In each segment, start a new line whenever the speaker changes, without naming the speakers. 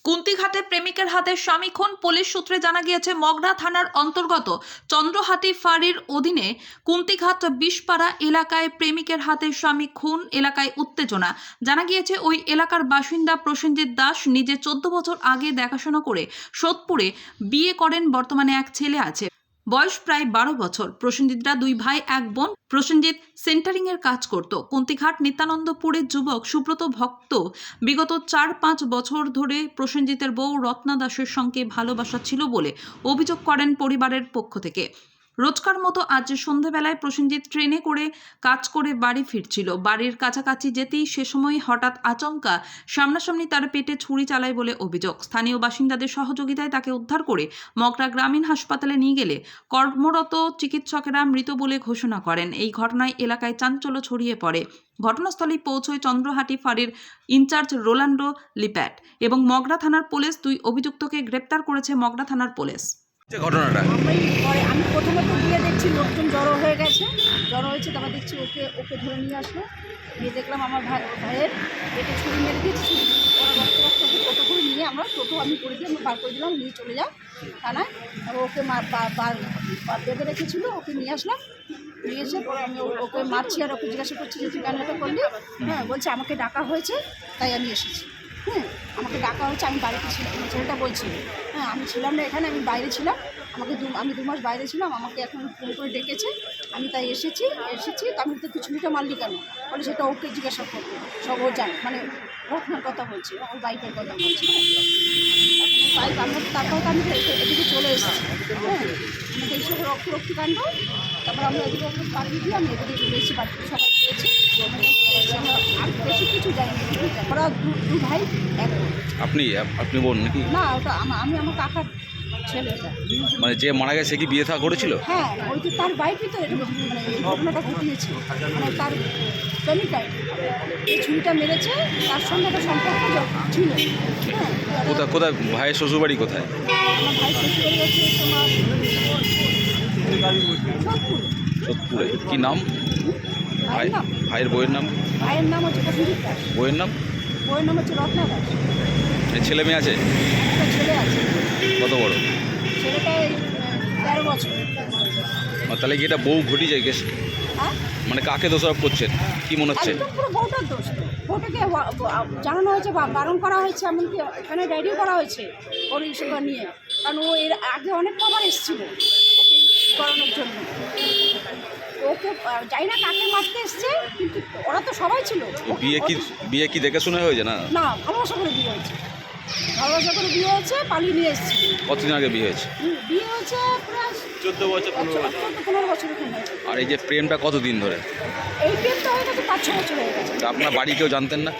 কুন্তিঘাটে প্রেমিকের হাতে স্বামী খুন। পুলিশ সূত্রে জানা গিয়েছে মগরা থানার অন্তর্গত চন্দ্রহাটি ফাঁড়ির অধীনে কুন্তিঘাট বিষপাড়া এলাকায় প্রেমিকের হাতে স্বামী খুন। এলাকায় উত্তেজনা। জানা গিয়েছে ওই এলাকার বাসিন্দা প্রসেনজিৎ দাস নিজে 14 বছর আগে দেখাশোনা করে সোদপুরে বিয়ে করেন। বর্তমানে এক ছেলে আছে, বয়স প্রায় 12 বছর। প্রসেনজিৎরা দুই ভাই এক বোন। প্রসেনজিৎ সেন্টারিং এর কাজ করত। কুন্তিঘাট নিত্যানন্দপুরের যুবক সুব্রত ভক্ত বিগত 4-5 বছর ধরে প্রসেনজিতের বউ রত্না দাসের সঙ্গে ভালোবাসা ছিল বলে অভিযোগ করেন পরিবারের পক্ষ থেকে। রোজকার মতো আজ সন্ধ্যাবেলায় প্রসেনজিৎ ট্রেনে করে কাজ করে বাড়ি ফিরছিল। বাড়ির কাছাকাছি যেতেই সে সময় হঠাৎ আচমকা সামনাসামনি তার পেটে ছুরি চালায় বলে অভিযোগ। স্থানীয় বাসিন্দাদের সহযোগিতায় তাকে উদ্ধার করে মগরা গ্রামীণ হাসপাতালে নিয়ে গেলে কর্মরত চিকিৎসকেরা মৃত বলে ঘোষণা করেন। এই ঘটনায় এলাকায় চাঞ্চল্য ছড়িয়ে পড়ে। ঘটনাস্থলে পৌঁছয় চন্দ্রহাটি ফাঁড়ির ইনচার্জ রোলান্ডো লিপ্যাট এবং মগরা থানার পুলিশ। দুই অভিযুক্তকে গ্রেপ্তার করেছে মগরা থানার পুলিশ।
ঘটনাটা
আমি প্রথমে তো গিয়ে দেখছি লোকজন জড়ো হয়ে গেছে, জড়ো হয়েছে। তারপর দেখছি ওকে ধরে নিয়ে আসলো। গিয়ে দেখলাম আমার ভাইয়ের পেটে ছুরি মেরে দিয়েছি। ওরা রক্ত টোটো করে নিয়ে আমরা আমি করে দিয়ে বার করে দিলাম, নিয়ে চলে যাও থানায়। তারপর ওকে বেঁধে রেখেছিলো, ওকে নিয়ে আসলাম। নিয়ে এসে পরে আমি ওকে মারছি আর ওকে জিজ্ঞাসা করছি যে তুই কেন এটা করলি। হ্যাঁ, বলছে আমাকে ডাকা হয়েছে তাই আমি এসেছি। হ্যাঁ, আমাকে ডাকা হয়েছে, আমি বাড়িতে ছিলাম। ছেলেটা বলছি হ্যাঁ আমি ছিলাম না এখানে, আমি বাইরে ছিলাম। আমি 2 মাস বাইরে ছিলাম, আমাকে এখন ফোন করে ডেকেছে, আমি তাই এসেছি। তো আমি তো ছুরিটা মারলি কেন বলে সেটা ওকে জিজ্ঞাসা করবো। সব ও জানে, মানে ঘটনার কথা বলছি, ওর বাইকের কথা বলছি। বাইক আমরা তারপর তো আমি এদিকে চলে এসেছি। হ্যাঁ, আমাকে এইসব রক্তি কাণ্ড। তারপর আমরা এদিকে ওকে পাঠিয়ে দিয়ে আমি এদিকে চলে এসেছি। বাড়িতে সবাই পেয়েছি, আর বেশি কিছু জানি না। ওরা দু ভাই এক বোন।
আপনি বোন নাকি?
না, ওটা আমি আমার কাকার ছেলেটা।
মানে যে মারা গেছে কি বিয়ে থা করেছিল?
হ্যাঁ, ওই তো তার বাইকই তো মানে এই ঘটনাটা ঘটিয়েছে। মানে তার প্রেমিকাই এই ছুরিটা মেরেছে, তার সঙ্গে একটা সম্পর্ক ছিল। হ্যাঁ,
কোথায় ভাইয়ের শ্বশুরবাড়ি কোথায়?
আমার ভাই শ্বশুর হচ্ছে তোমার সোদপুরে।
সোদপুরে। কি নাম ভাইয়ের বইয়ের নাম?
ভাইয়ের নাম হচ্ছে প্রসেনজিৎ দাস।
বইয়ের নাম
হচ্ছে রত্না দাস।
ছেলে মেয়ে আছে?
একটা ছেলে আছে।
কত বড়?
ছেলেটা 13 বছর।
তাহলে কি এটা বউ ঘটি যায় গেছে?
হ্যাঁ,
মানে কাকে দোষারোপ করছেন কি মনে হচ্ছে?
একদম পুরো বউটার দোষ। বউটাকে জানানো হয়েছে, বারণ করা হয়েছে, এমনকি এখানে ডায়েরিও করা হয়েছে ওর ইস্যুটা নিয়ে। কারণ ও এর আগে অনেক কবার এসেছিল ওকে করানোর জন্য। ওকে যাই না কাকে মারতে এসছে, কিন্তু ওরা তো সবাই ছিল।
বিয়ে কি দেখে শুনে হয়েছে না?
না, ভালোবাসা করে বিয়ে হয়েছে। ভালোবাসা করে বিয়ে হয়েছে, পালিয়ে নিয়ে এসেছি।
কতদিন আগে বিয়ে হয়েছে?
বিয়ে হয়েছে প্রায়
14 বছর
15 বছর এখানে হয়েছে।
আর এই যে প্রেমটা কতদিন ধরে?
এই প্রেমটা হয়ে গেছে 5-6 বছর হয়ে গেছে।
তা আপনার বাড়ি কেউ জানতেন না?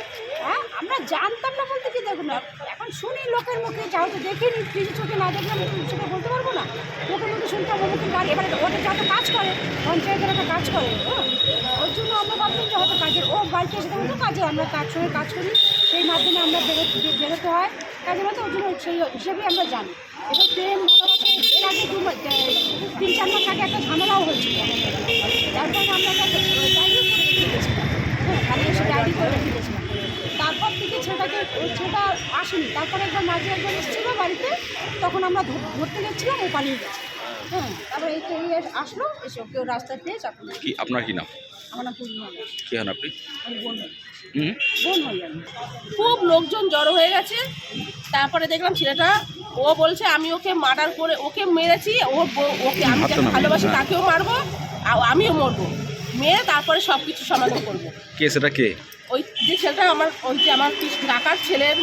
হ্যাঁ, আমরা জানতাম না বলতে কি, দেখুন না এখন শুনি লোকের মুখে, যেহেতু দেখিনি, কিছু চোখে না দেখলে আমি সেটা বলতে পারবো না। লোকের মুখে শুনতাম অমুকের বাড়ি। এবারে ওটা যাতে কাজ করে, পঞ্চায়েতের একটা কাজ করে, হ্যাঁ, ওর জন্য আমরা ভাবলাম যে হয়তো কাজের ও বাড়িতে এসে হয়তো কাজে আমরা তার সঙ্গে কাজ করি, সেই মাধ্যমে আমরা বেরোতে হয় কাজের মতো। ওর জন্য সেই হিসেবেই আমরা জানি। এবার প্রেম ভালোবাসা এর আগে 3-4 মাস আগে একটা ঝামেলাও হয়েছিল, যার কারণে আমরা একটা ডায়েরি করে রেখে গেছিলাম। হ্যাঁ, খালি এসে ডায়েরি করে রেখে গেছিলাম। তারপর থেকে ছেলেটা আসেনি। তারপরে একবার মাঝে একবার এসেছিল বাড়িতে, তখন আমরা ধরতে গেছিলাম, ও পালিয়ে গেছে। হ্যাঁ, তারপরে এই আসলো, এসে কেউ রাস্তায় পেয়ে চাকরি।
কি আপনার কি নাম?
আমার নাম পূর্ণিমা দাস।
কি হন আপনি?
আমি বোন হই আমি।
খুব লোকজন জড়ো হয়ে গেছে। তারপরে দেখলাম ছেলেটা, ও বলছে আমি ওকে মার্ডার করে ওকে মেরেছি, ওকে আমি যাকে ভালোবাসি তাকেও মারবো, আমিও মরবো, মেরে তারপরে সব কিছু সমাধান করবো।
কে সেটা কে?
ওই যে ছেলেটা ওই যে আমার কাকার ছেলের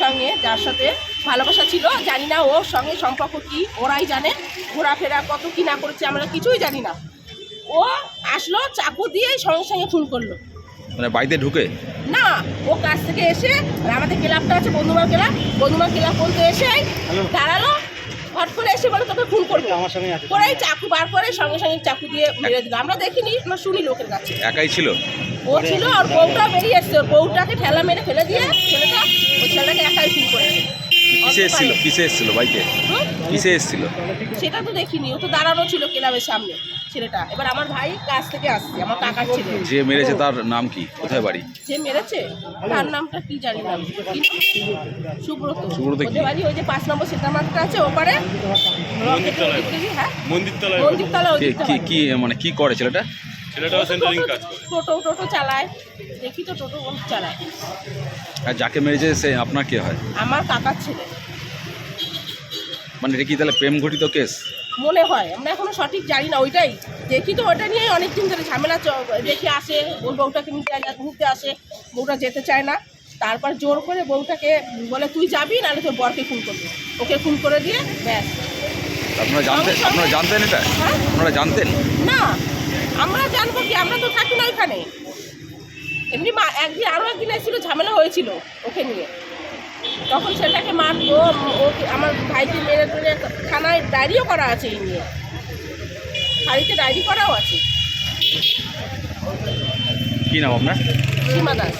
সঙ্গে যার সাথে ভালোবাসা ছিল, জানি না ওর সঙ্গে সম্পর্ক কি, ওরাই জানে। ঘোরাফেরা কত কি না করেছে আমরা কিছুই জানি না। ও আসলো চাকু দিয়ে সঙ্গে সঙ্গে খুন করলো।
মানে বাড়িতে ঢুকে?
না, ও কাছ থেকে এসে আমাদের ক্লাবটা আছে বন্ধুমার ক্লাব বলতে এসে দাঁড়ালো, হট করে এসে বলে তোকে খুন করবে। করেই চাকু বার করে সঙ্গে সঙ্গে চাকু দিয়ে মেরে দিল। আমরা দেখিনি, আমরা শুনি লোকের কাছে।
একাই ছিল?
ও ছিল, আর বউটা বেরিয়ে এসছে। ওর বউটাকে ঠেলা মেরে ফেলে দিয়ে ওই ছেলেটাকে একাই খুন করেছে।
কিসে এসেছিল কিসে এসেছিল বাইকে
হুম?
কিসে এসেছিল?
সেটা তো দেখিনি, ও তো দাঁড়ানো ছিল ক্লাবের সামনে ছেলেটা। এবার আমার ভাই কাছ থেকে আসছে, আমার কাকার ছেলে।
যে মেরেছে তার নাম কি, কোথায় বাড়ি?
যে মেরেছে তার নামটা কি জানি না, কি নাম? সুব্রত।
সুব্রত কি?
ওদের বাড়ি ওই যে 5 নম্বর সেটা মাঠটা আছে ওপারে, হ্যাঁ
মন্দিরতলায়
মন্দিরতলা ওই দিকটা
কি
বাড়ি।
কি মানে কি করে ছেলেটা?
ছেলেটাও সেন্টারিং কাজ করে।
টোটো চালায়, দেখি তো টোটো চালায়।
আর যাকে মেরেছে সে আপনার কে হয়?
আমার কাকার ছেলে
মানে এটা কি তাহলে প্রেম ঘটিত কেস?
মনে হয়, আমরা এখনো সঠিক জানি না। ওইটাই দেখি তো, ওটা নিয়েই অনেকদিন ধরে ঝামেলা দেখি আসে, ওর বউটাকে নিতে আসে, বউটা যেতে চায় না। তারপর জোর করে বউটাকে বলে তুই যাবি, নাহলে তোর বরকে খুন করবি। ওকে খুন করে দিয়ে ব্যাস।
আপনারা জানতেন এটা?
হ্যাঁ?
আপনারা জানতেন?
না, আমরা জানবো কি, আমরা তো থাকি না ওইখানে। এমনি একদিন আরও একদিন এসেছিল, ঝামেলা হয়েছিল ওকে নিয়ে, তখন ছেলেটাকে মারবো, ওকে আমার ভাইকে মেরে ধরে থানায় ডায়েরিও করা আছে এই নিয়ে, বাড়িতে ডায়েরি করাও আছে।
কি নাম আপনার?
সীমা দাস।